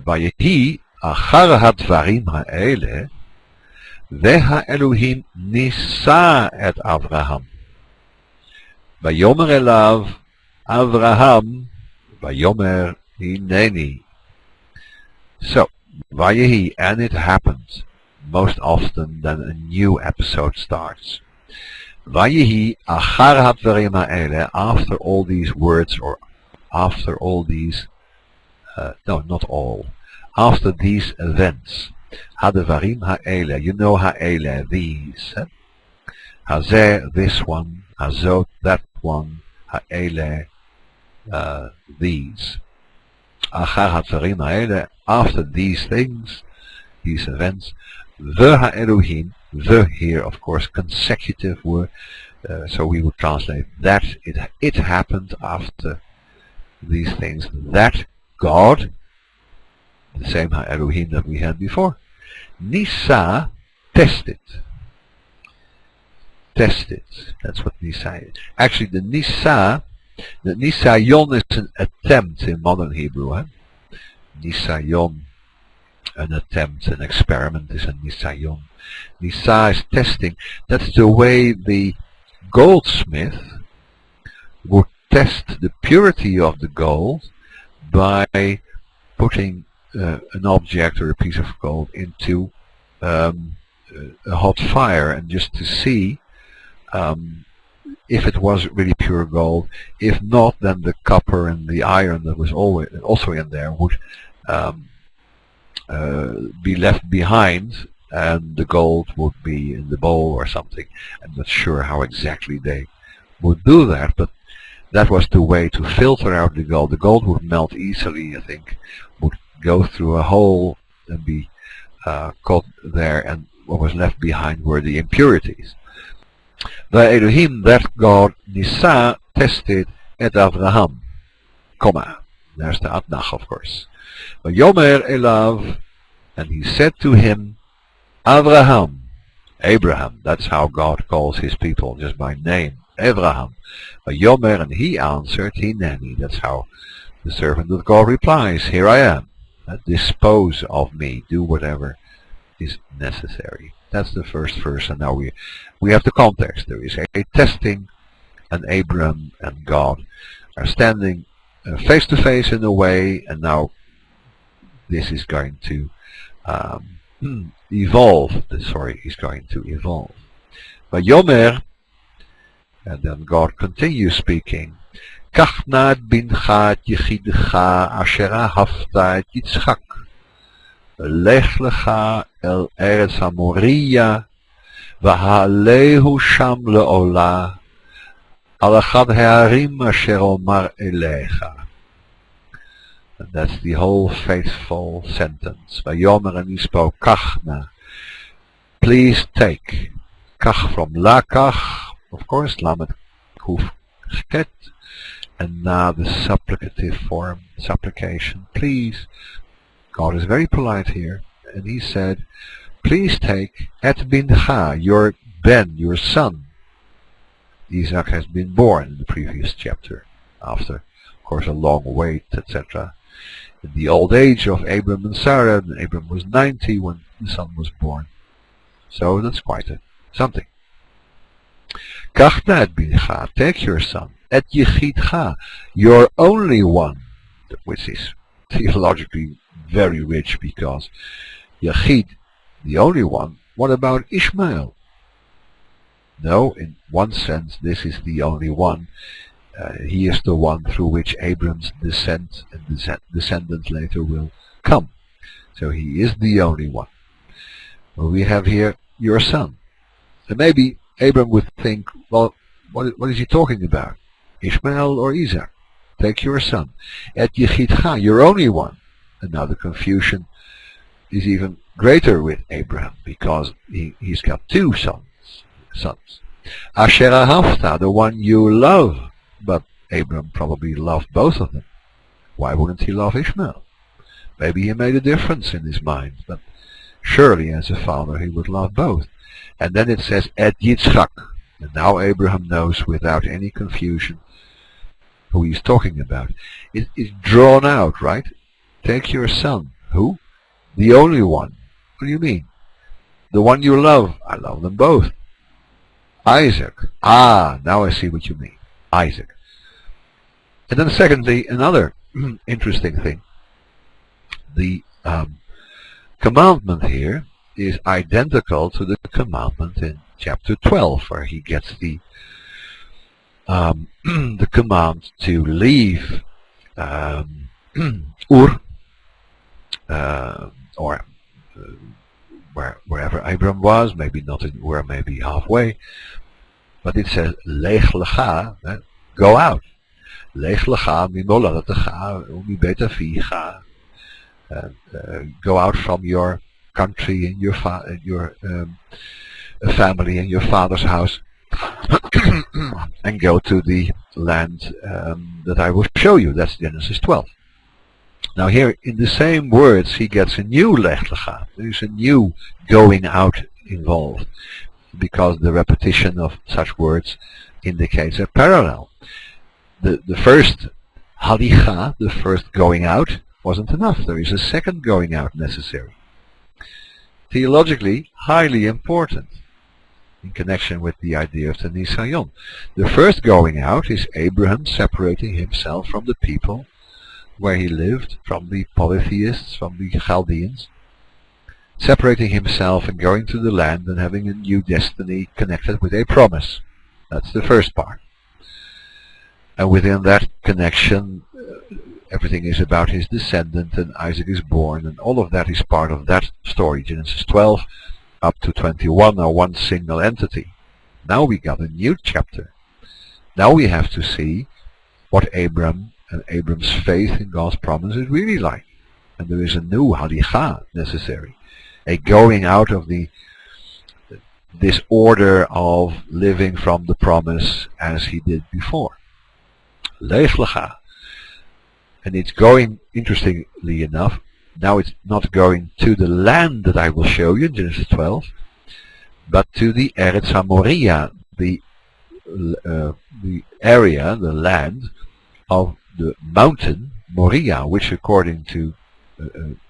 ויהי אחר הדברים האלה, והאלוהים נישא את אברהם. ויאמר אליו אברהם, ויאמר הנני. So, Vayehi, and it happens most often that a new episode starts. Vayehi achar hadvarim ha'ele, after all these words, or after all these, no, not all, after these events, hadvarim ha'ele, you know ha'ele, these, hazeh, this one, hazot, that one, ha'ele, these. Achar hadvarim ha'ele, after these things, these events, the ha'elohim, the here, of course, consecutive word, so we would translate that it happened after these things, that God, the same ha'elohim that we had before, Nisa, tested. Tested, that's what Nisa is. Actually, the Nisayon is an attempt in modern Hebrew. Nisayon, an attempt, an experiment is a Nisayon. Nisa is testing. That's the way the goldsmith would test the purity of the gold by putting an object or a piece of gold into a hot fire, and just to see if it was really pure gold. If not, then the copper and the iron that was also in there would be left behind, and the gold would be in the bowl or something. I'm not sure how exactly they would do that, but that was the way to filter out the gold. The gold would melt easily, I think, would go through a hole and be caught there, and what was left behind were the impurities. The Elohim, that God, Nisa, tested et Avraham, comma, there's the Adnach, of course. Yomer elav, and he said to him, Avraham, Abraham, that's how God calls his people, just by name, Avraham. Yomer, and he answered, Hineni, that's how the servant of God replies, here I am, dispose of me, do whatever is necessary. That's the first verse, and now we have the context. There is a testing, and Abraham and God are standing face to face in a way, and now this is going to evolve. The story is going to evolve. But Yomer, and then God continues speaking, Kach na et bincha et yechidcha asher ahavta et Yitzchak, לך לך אל ארץ המוריה, והעלהו שם לעולה, על אחד הערים אשר אומר אליך. And that's the whole faithful sentence. Vayomer, and he spoke, Kach na, please take. Kach from lakach, of course, lamet kuf chet, and now the supplicative form, supplication, please. God is very polite here, and he said, please take et bincha, your ben, your son. Isaac has been born in the previous chapter, after, of course, a long wait, etc. In the old age of Abram and Sarah, and Abram was 90 when the son was born. So that's quite something. Kachna et bincha, take your son, et yechidcha, your only one, which is theologically very rich, because Yachid, the only one. What about Ishmael? No, in one sense, this is the only one. He is the one through which Abram's descent and descendants later will come. So he is the only one. Well, we have here your son. And maybe Abram would think, well, what is he talking about? Ishmael or Isaac? Take your son. Et Yechidcha, your only one. And now the confusion is even greater with Abraham, because he's got two sons. Asher ahavta, the one you love. But Abraham probably loved both of them. Why wouldn't he love Ishmael? Maybe he made a difference in his mind, but surely as a father he would love both. And then it says, et Yitzchak. And now Abraham knows without any confusion who he's talking about. It's drawn out, right? Take your son, Who? The only one. What do you mean? The one you love. I love them both. Isaac. Ah, now I see what you mean. Isaac. And then secondly, another interesting thing. The commandment here is identical to the commandment in chapter 12, where he gets the the command to leave Ur, or wherever Abram was, maybe not in Ur, maybe halfway, but it says Lech lecha, go out. Lech lecha mimoladatecha umibeit avicha, go out from your country and your family and your father's house, and go to the land that I will show you. That's Genesis 12. Now here, in the same words, he gets a new lech lecha. There is a new going out involved, because the repetition of such words indicates a parallel. The first halicha, the first going out, wasn't enough. There is a second going out necessary. Theologically, highly important in connection with the idea of the Nisayon. The first going out is Abraham separating himself from the people where he lived, from the polytheists, from the Chaldeans, separating himself and going to the land and having a new destiny connected with a promise. That's the first part. And within that connection, everything is about his descendant, and Isaac is born, and all of that is part of that story. Genesis 12 up to 21 are one single entity. Now we got a new chapter. Now we have to see what Abram and Abram's faith in God's promise is really like. And there is a new halicha necessary, a going out of this order of living from the promise as he did before. Lech lecha. And it's going, interestingly enough, now it's not going to the land that I will show you in Genesis 12, but to the Eretz HaMoriah, the area, the land of the mountain Moriah, which according to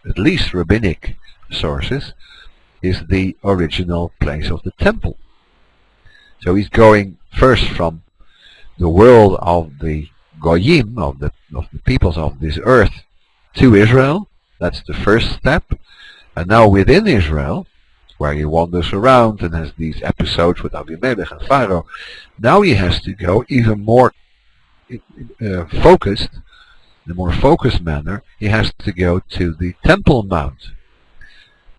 at least rabbinic sources is the original place of the temple. So he's going first from the world of the Goyim, of the peoples of this earth, to Israel. That's the first step. And now within Israel, where he wanders around and has these episodes with Abimelech and Pharaoh, now he has to go even more focused, in a more focused manner. He has to go to the Temple Mount,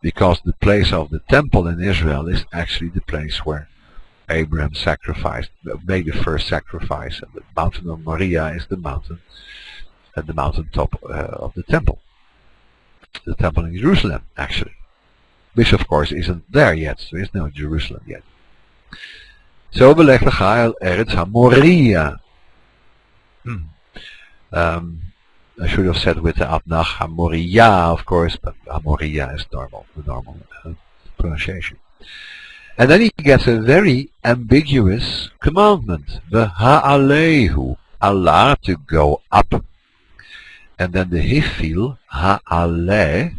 because the place of the temple in Israel is actually the place where Abraham made the first sacrifice, and the mountain of Moriah is the mountain at the mountaintop of the temple in Jerusalem, actually, which of course isn't there yet. There is no Jerusalem yet. So Belech lecha el Eretz HaMoriah. I should have said with the Abnach HaMoriah, of course, but HaMoriah is the normal pronunciation. And then he gets a very ambiguous commandment, the ha'alehu, Allah, to go up. And then the hifil, ha'aleh,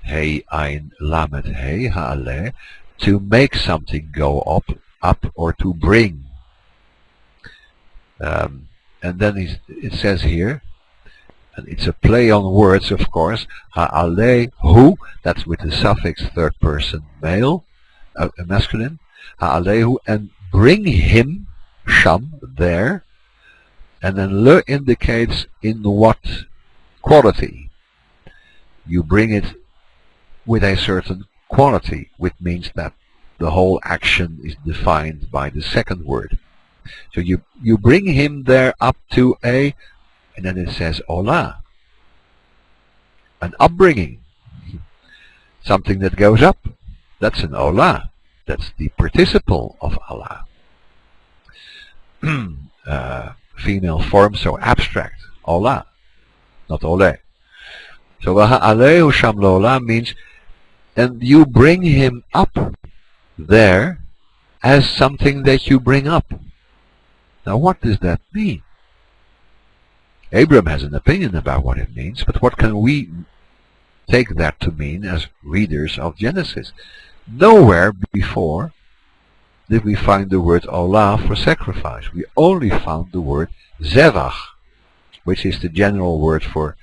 hey ein lamed hey, ha'aleh, to make something go up or to bring. And then it says here, and it's a play on words, of course, ha'alehu, that's with the suffix third person male, masculine, ha'alehu, and bring him, sham, there, and then le indicates in what quality. You bring it with a certain quality, which means that the whole action is defined by the second word. So you bring him there up to and then it says olah, an upbringing, something that goes up. That's an olah. That's the participle of Allah. Female form, so abstract. Olah, not ole. So ha'alehu sham lo'olah means, and you bring him up there as something that you bring up. Now what does that mean? Abram has an opinion about what it means, but what can we take that to mean as readers of Genesis. Nowhere before did we find the word olah for sacrifice. We only found the word zevach, which is the general word for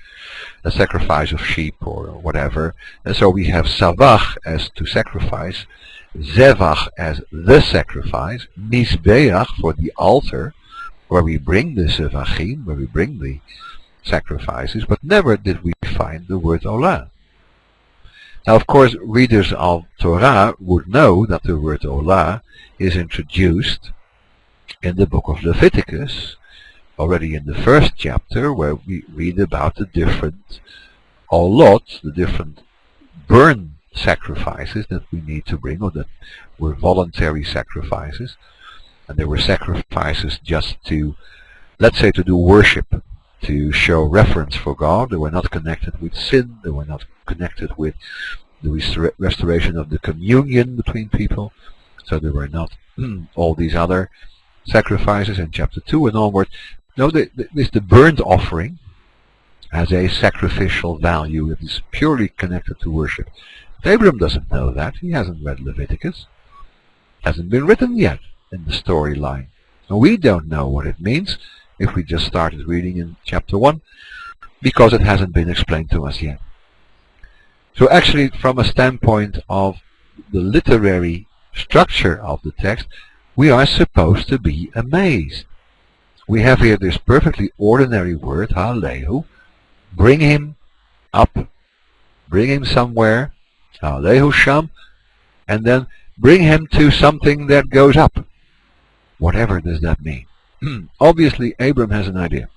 a sacrifice of sheep or whatever. And so we have savach as to sacrifice, zevach as the sacrifice, mizbeach for the altar, where we bring the zevachim, where we bring the sacrifices, but never did we find the word olah. Now, of course, readers of Torah would know that the word olah is introduced in the book of Leviticus, already in the first chapter, where we read about the different olot, the different burn sacrifices that we need to bring, or that were voluntary sacrifices. And there were sacrifices just to, let's say, to do worship, to show reverence for God. They were not connected with sin. They were not connected with the restoration of the communion between people. So there were not all these other sacrifices in chapter 2 and onward. No, this the burnt offering has a sacrificial value that is purely connected to worship. But Abram doesn't know that. He hasn't read Leviticus. It hasn't been written yet in the storyline. And we don't know what it means if we just started reading in chapter 1, because it hasn't been explained to us yet. So actually, from a standpoint of the literary structure of the text, we are supposed to be amazed. We have here this perfectly ordinary word, halehu, bring him up, bring him somewhere, halehu sham, and then bring him to something that goes up. Whatever does that mean? Obviously, Abram has an idea.